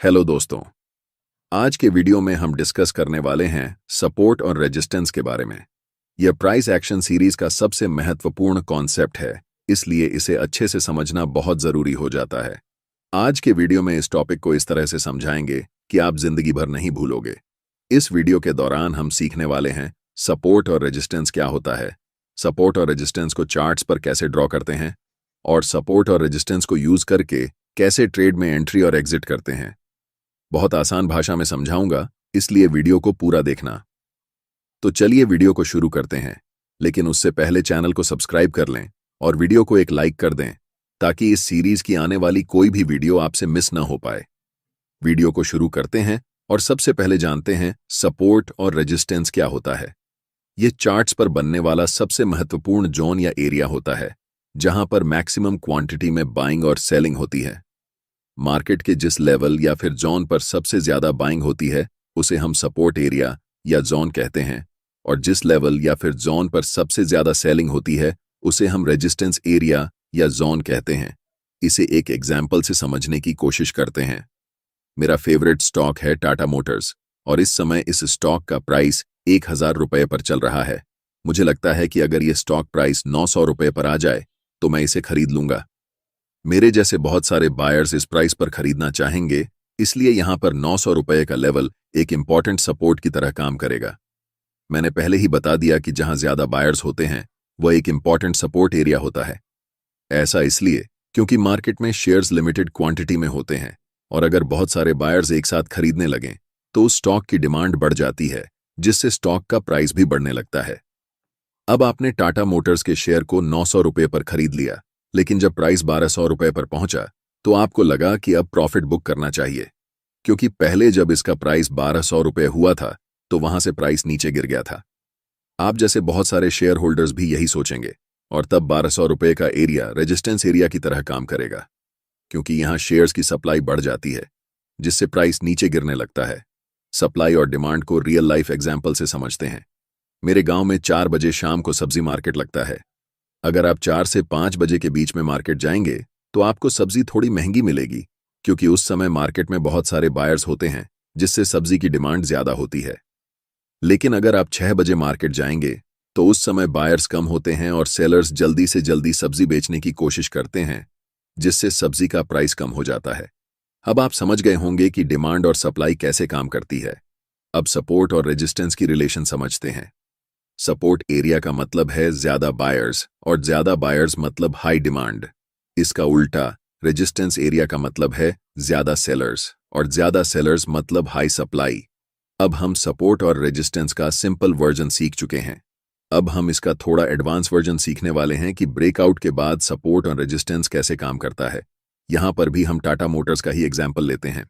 Hello दोस्तों। आज के वीडियो में हम डिस्कस करने वाले हैं सपोर्ट और रेजिस्टेंस के बारे में। यह प्राइस एक्शन सीरीज का सबसे महत्वपूर्ण कॉन्सेप्ट है, इसलिए इसे अच्छे से समझना बहुत जरूरी हो जाता है। आज के वीडियो में इस टॉपिक को इस तरह से समझाएंगे कि आप जिंदगी भर नहीं भूलोगे। इस वीडियो के दौरान हम सीखने वाले हैं सपोर्ट और रेजिस्टेंस क्या होता है, सपोर्ट और रेजिस्टेंस को चार्ट्स पर कैसे ड्रॉ करते हैं, और सपोर्ट और रेजिस्टेंस को यूज करके कैसे ट्रेड में एंट्री और एग्जिट करते हैं। बहुत आसान भाषा में समझाऊंगा, इसलिए वीडियो को पूरा देखना। तो चलिए वीडियो को शुरू करते हैं, लेकिन उससे पहले चैनल को सब्सक्राइब कर लें और वीडियो को एक लाइक कर दें ताकि इस सीरीज की आने वाली कोई भी वीडियो आपसे मिस न हो पाए। वीडियो को शुरू करते हैं और सबसे पहले जानते हैं सपोर्ट और रेजिस्टेंस क्या होता है। ये चार्ट्स पर बनने वाला सबसे महत्वपूर्ण जोन या एरिया होता है जहां पर मैक्सिमम क्वांटिटी में बाइंग और सेलिंग होती है। मार्केट के जिस लेवल या फिर जोन पर सबसे ज्यादा बाइंग होती है उसे हम सपोर्ट एरिया या जोन कहते हैं, और जिस लेवल या फिर जोन पर सबसे ज्यादा सेलिंग होती है उसे हम रेजिस्टेंस एरिया या जोन कहते हैं। इसे एक एग्जाम्पल से समझने की कोशिश करते हैं। मेरा फेवरेट स्टॉक है टाटा मोटर्स, और इस समय इस स्टॉक का प्राइस 1000 रुपये पर चल रहा है। मुझे लगता है कि अगर ये स्टॉक प्राइस 900 रुपये पर आ जाए तो मैं इसे खरीद लूंगा। मेरे जैसे बहुत सारे बायर्स इस प्राइस पर खरीदना चाहेंगे, इसलिए यहां पर 900 रुपये का लेवल एक इंपॉर्टेंट सपोर्ट की तरह काम करेगा। मैंने पहले ही बता दिया कि जहां ज्यादा बायर्स होते हैं वह एक इंपॉर्टेंट सपोर्ट एरिया होता है। ऐसा इसलिए क्योंकि मार्केट में शेयर्स लिमिटेड क्वांटिटी में होते हैं, और अगर बहुत सारे बायर्स एक साथ खरीदने लगें तो उस स्टॉक की डिमांड बढ़ जाती है, जिससे स्टॉक का प्राइस भी बढ़ने लगता है। अब आपने टाटा मोटर्स के शेयर को 900 रुपये पर खरीद लिया, लेकिन जब प्राइस 1200 रुपये पर पहुंचा तो आपको लगा कि अब प्रॉफिट बुक करना चाहिए, क्योंकि पहले जब इसका प्राइस 1200 रुपये हुआ था तो वहां से प्राइस नीचे गिर गया था। आप जैसे बहुत सारे शेयर होल्डर्स भी यही सोचेंगे, और तब 1200 रुपये का एरिया रेजिस्टेंस एरिया की तरह काम करेगा, क्योंकि यहां शेयर्स की सप्लाई बढ़ जाती है, जिससे प्राइस नीचे गिरने लगता है। सप्लाई और डिमांड को रियल लाइफ एग्जाम्पल से समझते हैं। मेरे गांव में 4 बजे शाम को सब्जी मार्केट लगता है। अगर आप 4 से 5 बजे के बीच में मार्केट जाएंगे तो आपको सब्जी थोड़ी महंगी मिलेगी, क्योंकि उस समय मार्केट में बहुत सारे बायर्स होते हैं, जिससे सब्जी की डिमांड ज्यादा होती है। लेकिन अगर आप 6 बजे मार्केट जाएंगे तो उस समय बायर्स कम होते हैं और सेलर्स जल्दी से जल्दी सब्जी बेचने की कोशिश करते हैं, जिससे सब्जी का प्राइस कम हो जाता है। अब आप समझ गए होंगे कि डिमांड और सप्लाई कैसे काम करती है। अब सपोर्ट और रेजिस्टेंस की रिलेशन समझते हैं। सपोर्ट एरिया का मतलब है ज्यादा बायर्स, और ज्यादा बायर्स मतलब हाई डिमांड। इसका उल्टा रेजिस्टेंस एरिया का मतलब है ज्यादा सेलर्स, और ज्यादा सेलर्स मतलब हाई सप्लाई। अब हम सपोर्ट और रेजिस्टेंस का सिंपल वर्जन सीख चुके हैं। अब हम इसका थोड़ा एडवांस वर्जन सीखने वाले हैं कि ब्रेकआउट के बाद सपोर्ट और रेजिस्टेंस कैसे काम करता है। यहां पर भी हम टाटा मोटर्स का ही एग्जाम्पल लेते हैं।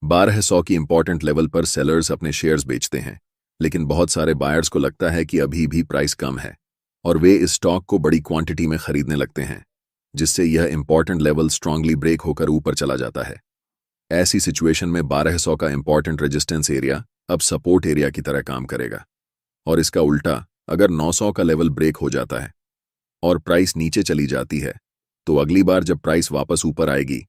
1200 की इंपॉर्टेंट लेवल पर सेलर्स अपने शेयर्स बेचते हैं, लेकिन बहुत सारे बायर्स को लगता है कि अभी भी प्राइस कम है, और वे इस स्टॉक को बड़ी क्वांटिटी में खरीदने लगते हैं, जिससे यह इंपॉर्टेंट लेवल स्ट्रांगली ब्रेक होकर ऊपर चला जाता है। ऐसी सिचुएशन में 1200 का इंपॉर्टेंट रेजिस्टेंस एरिया अब सपोर्ट एरिया की तरह काम करेगा। और इसका उल्टा, अगर 900 का लेवल ब्रेक हो जाता है और प्राइस नीचे चली जाती है, तो अगली बार जब प्राइस वापस ऊपर आएगी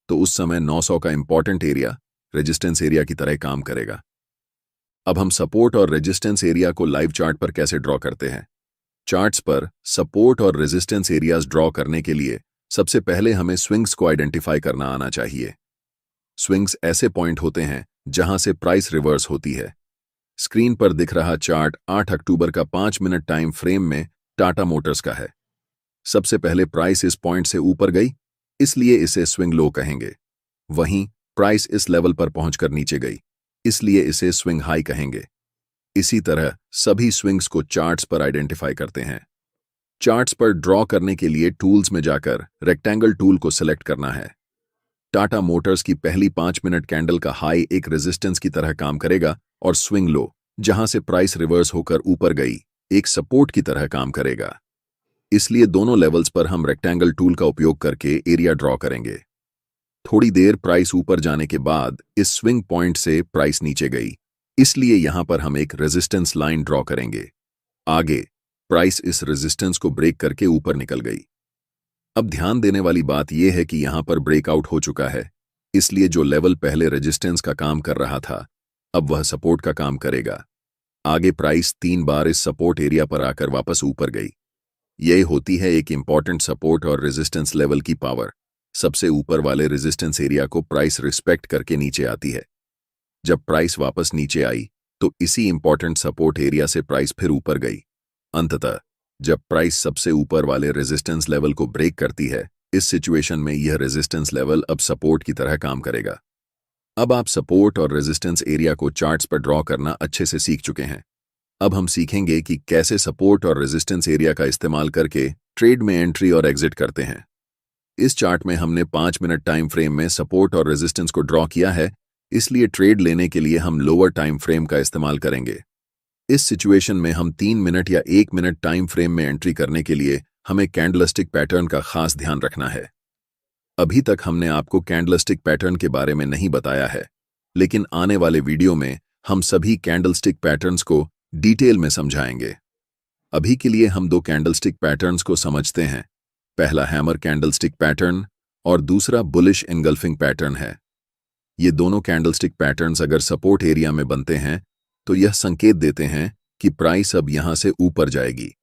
तो उस समय 900 का इंपॉर्टेंट एरिया रेजिस्टेंस एरिया की तरह काम करेगा। अब हम सपोर्ट और रेजिस्टेंस एरिया को लाइव चार्ट पर कैसे ड्रॉ करते हैं। चार्ट्स पर सपोर्ट और रेजिस्टेंस एरियाज ड्रॉ करने के लिए सबसे पहले हमें स्विंग्स को आइडेंटिफाई करना आना चाहिए। स्विंग्स ऐसे पॉइंट होते हैं जहां से प्राइस रिवर्स होती है। स्क्रीन पर दिख रहा चार्ट 8 अक्टूबर का 5 मिनट टाइम फ्रेम में टाटा मोटर्स का है। सबसे पहले प्राइस इस पॉइंट से ऊपर गई, इसलिए इसे स्विंग लो कहेंगे। वहीं प्राइस इस लेवल पर पहुंचकर नीचे गई, इसलिए इसे स्विंग हाई कहेंगे। इसी तरह सभी स्विंग्स को चार्ट्स पर आइडेंटिफाई करते हैं। चार्ट्स पर ड्रॉ करने के लिए टूल्स में जाकर रेक्टेंगल टूल को सिलेक्ट करना है। टाटा मोटर्स की पहली 5 मिनट कैंडल का हाई एक रेजिस्टेंस की तरह काम करेगा, और स्विंग लो, जहां से प्राइस रिवर्स होकर ऊपर गई, एक सपोर्ट की तरह काम करेगा। इसलिए दोनों लेवल्स पर हम रेक्टेंगल टूल का उपयोग करके एरिया ड्रॉ करेंगे। थोड़ी देर प्राइस ऊपर जाने के बाद इस स्विंग पॉइंट से प्राइस नीचे गई, इसलिए यहां पर हम एक रेजिस्टेंस लाइन ड्रॉ करेंगे। आगे प्राइस इस रेजिस्टेंस को ब्रेक करके ऊपर निकल गई। अब ध्यान देने वाली बात यह है कि यहां पर ब्रेकआउट हो चुका है, इसलिए जो लेवल पहले रेजिस्टेंस का काम कर रहा था अब वह सपोर्ट का काम करेगा। आगे प्राइस 3 बार इस सपोर्ट एरिया पर आकर वापस ऊपर गई। यही होती है एक इंपॉर्टेंट सपोर्ट और रेजिस्टेंस लेवल की पावर। सबसे ऊपर वाले रेजिस्टेंस एरिया को प्राइस रिस्पेक्ट करके नीचे आती है। जब प्राइस वापस नीचे आई तो इसी इंपॉर्टेंट सपोर्ट एरिया से प्राइस फिर ऊपर गई। अंततः जब प्राइस सबसे ऊपर वाले रेजिस्टेंस लेवल को ब्रेक करती है, इस सिचुएशन में यह रेजिस्टेंस लेवल अब सपोर्ट की तरह काम करेगा। अब आप सपोर्ट और रेजिस्टेंस एरिया को चार्ट्स पर ड्रॉ करना अच्छे से सीख चुके हैं। अब हम सीखेंगे कि कैसे सपोर्ट और रेजिस्टेंस एरिया का इस्तेमाल करके ट्रेड में एंट्री और एग्जिट करते हैं। इस चार्ट में हमने 5 मिनट टाइम फ्रेम में सपोर्ट और रेजिस्टेंस को ड्रॉ किया है, इसलिए ट्रेड लेने के लिए हम लोअर टाइम फ्रेम का इस्तेमाल करेंगे। इस सिचुएशन में हम 3 मिनट या 1 मिनट टाइम फ्रेम में एंट्री करने के लिए हमें कैंडलस्टिक पैटर्न का खास ध्यान रखना है। अभी तक हमने आपको कैंडलस्टिक पैटर्न के बारे में नहीं बताया है, लेकिन आने वाले वीडियो में हम सभी कैंडलस्टिक पैटर्न्स को डिटेल में समझाएंगे। अभी के लिए हम 2 कैंडलस्टिक पैटर्न्स को समझते हैं। पहला हैमर कैंडलस्टिक पैटर्न और दूसरा बुलिश एनगल्फिंग पैटर्न है। ये दोनों कैंडलस्टिक पैटर्न्स अगर सपोर्ट एरिया में बनते हैं तो यह संकेत देते हैं कि प्राइस अब यहां से ऊपर जाएगी,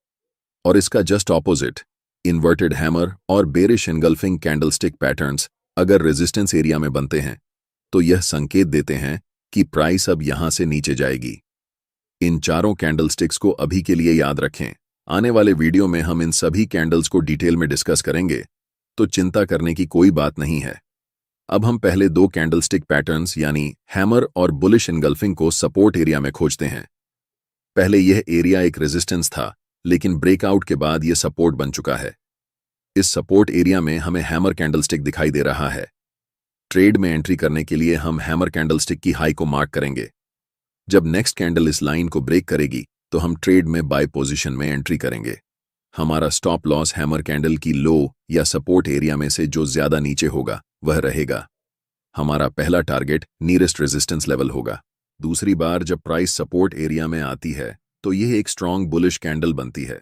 और इसका जस्ट ऑपोजिट इन्वर्टेड हैमर और बेरिश एनगल्फिंग कैंडलस्टिक पैटर्न्स अगर रेजिस्टेंस एरिया में बनते हैं तो यह संकेत देते हैं कि प्राइस अब यहां से नीचे जाएगी। इन चारों कैंडलस्टिक्स को अभी के लिए याद रखें। आने वाले वीडियो में हम इन सभी कैंडल्स को डिटेल में डिस्कस करेंगे, तो चिंता करने की कोई बात नहीं है। अब हम पहले 2 कैंडलस्टिक पैटर्न्स यानी हैमर और बुलिश एनगल्फिंग को सपोर्ट एरिया में खोजते हैं। पहले यह एरिया एक रेजिस्टेंस था, लेकिन ब्रेकआउट के बाद यह सपोर्ट बन चुका है। इस सपोर्ट एरिया में हमें हैमर कैंडलस्टिक दिखाई दे रहा है। ट्रेड में एंट्री करने के लिए हम हैमर कैंडलस्टिक की हाई को मार्क करेंगे। जब नेक्स्ट कैंडल इस लाइन को ब्रेक करेगी तो हम ट्रेड में बाय पोजीशन में एंट्री करेंगे। हमारा स्टॉप लॉस हैमर कैंडल की लो या सपोर्ट एरिया में से जो ज्यादा नीचे होगा वह रहेगा। हमारा पहला टारगेट नियरेस्ट रेजिस्टेंस लेवल होगा। दूसरी बार जब प्राइस सपोर्ट एरिया में आती है तो यह एक स्ट्रॉन्ग बुलिश कैंडल बनती है।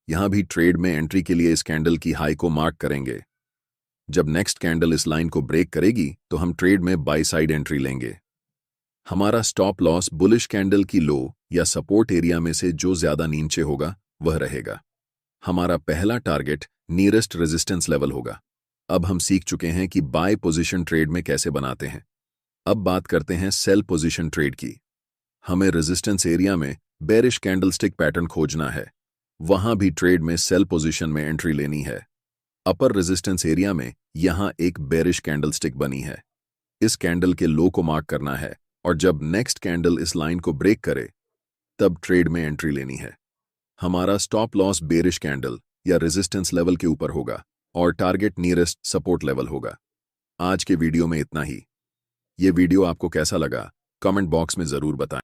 यहां भी ट्रेड में एंट्री के लिए इस कैंडल की हाई को मार्क करेंगे। जब नेक्स्ट कैंडल इस लाइन को ब्रेक करेगी तो हम ट्रेड में बाय साइड एंट्री लेंगे। हमारा स्टॉप लॉस बुलिश कैंडल की लो या सपोर्ट एरिया में से जो ज्यादा नीचे होगा वह रहेगा। हमारा पहला टारगेट नियरेस्ट रेजिस्टेंस लेवल होगा। अब हम सीख चुके हैं कि बाय पोजीशन ट्रेड में कैसे बनाते हैं। अब बात करते हैं सेल पोजीशन ट्रेड की। हमें रेजिस्टेंस एरिया में बेरिश कैंडलस्टिक पैटर्न खोजना है, वहां भी ट्रेड में सेल पोजीशन में एंट्री लेनी है। अपर रेजिस्टेंस एरिया में यहां एक बेरिश कैंडलस्टिक बनी है, इस कैंडल के लो को मार्क करना है, और जब नेक्स्ट कैंडल इस लाइन को ब्रेक करे तब ट्रेड में एंट्री लेनी है। हमारा स्टॉप लॉस बेरिश कैंडल या रेजिस्टेंस लेवल के ऊपर होगा और टारगेट नियरेस्ट सपोर्ट लेवल होगा। आज के वीडियो में इतना ही। ये वीडियो आपको कैसा लगा कमेंट बॉक्स में जरूर बताएं।